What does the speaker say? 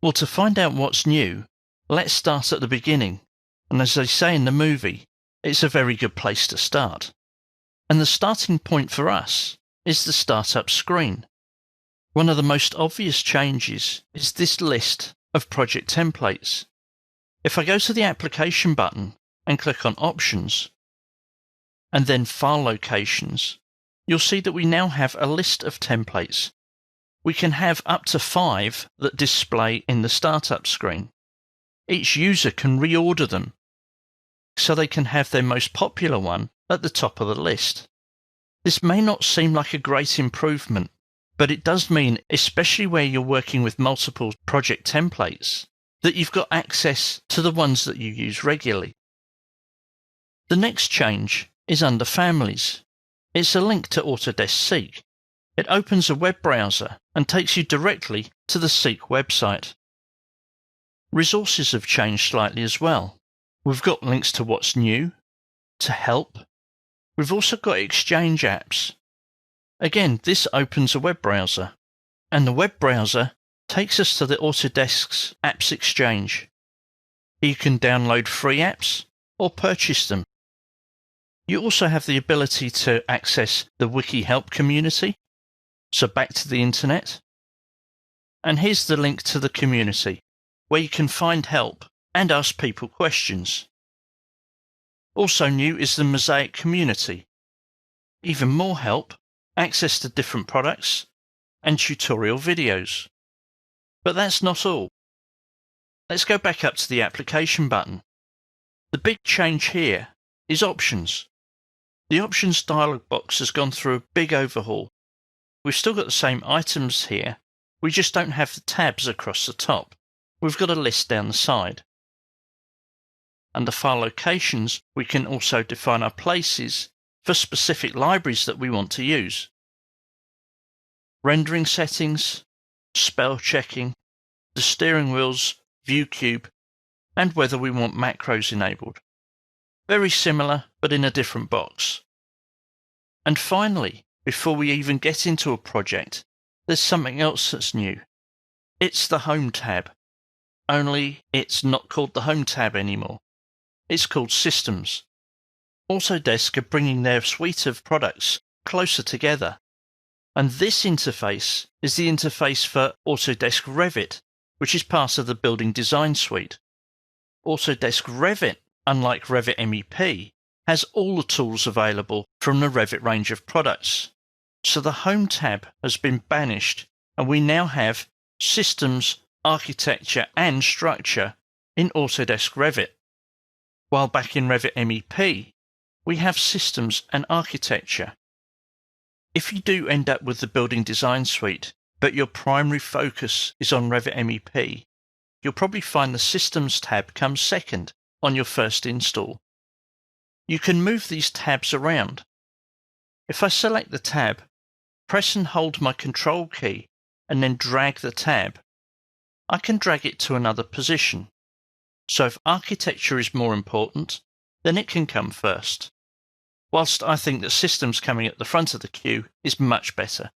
Well, to find out what's new, let's start at the beginning. And as they say in the movie, it's a very good place to start. And the starting point for us is the startup screen. One of the most obvious changes is this list of project templates. If I go to the application button and click on options, and then file locations, you'll see that we now have a list of templates. We can have up to 5 that display in the startup screen. Each user can reorder them, so they can have their most popular one at the top of the list. This may not seem like a great improvement, but it does mean, especially where you're working with multiple project templates, that you've got access to the ones that you use regularly. The next change is under Families. It's a link to Autodesk Seek. It opens a web browser and takes you directly to the Seek website. Resources have changed slightly as well. We've got links to what's new, to help. We've also got Exchange apps. Again, this opens a web browser, and the web browser takes us to the Autodesk's Apps Exchange. You can download free apps or purchase them. You also have the ability to access the Wiki Help community, so back to the internet. And here's the link to the community, where you can find help and ask people questions. Also new is the Mosaic community. Even more help, access to different products, and tutorial videos. But that's not all. Let's go back up to the application button. The big change here is options. The options dialog box has gone through a big overhaul. We've still got the same items here, we just don't have the tabs across the top. We've got a list down the side. Under File Locations, we can also define our places for specific libraries that we want to use. Rendering settings, spell checking, the steering wheel's view cube, and whether we want macros enabled. Very similar, but in a different box. And finally, before we even get into a project, there's something else that's new. It's the Home tab. Only it's not called the Home tab anymore. It's called Systems. Autodesk are bringing their suite of products closer together. And this interface is the interface for Autodesk Revit, which is part of the Building Design Suite. Autodesk Revit, unlike Revit MEP, has all the tools available from the Revit range of products. So the Home tab has been banished, and we now have Systems, Architecture and Structure in Autodesk Revit. While back in Revit MEP, we have Systems and Architecture. If you do end up with the Building Design Suite, but your primary focus is on Revit MEP, you'll probably find the Systems tab comes second on your first install. You can move these tabs around. If I select the tab, press and hold my Control key, and then drag the tab, I can drag it to another position. So if Architecture is more important, then it can come first. Whilst I think that Systems coming at the front of the queue is much better.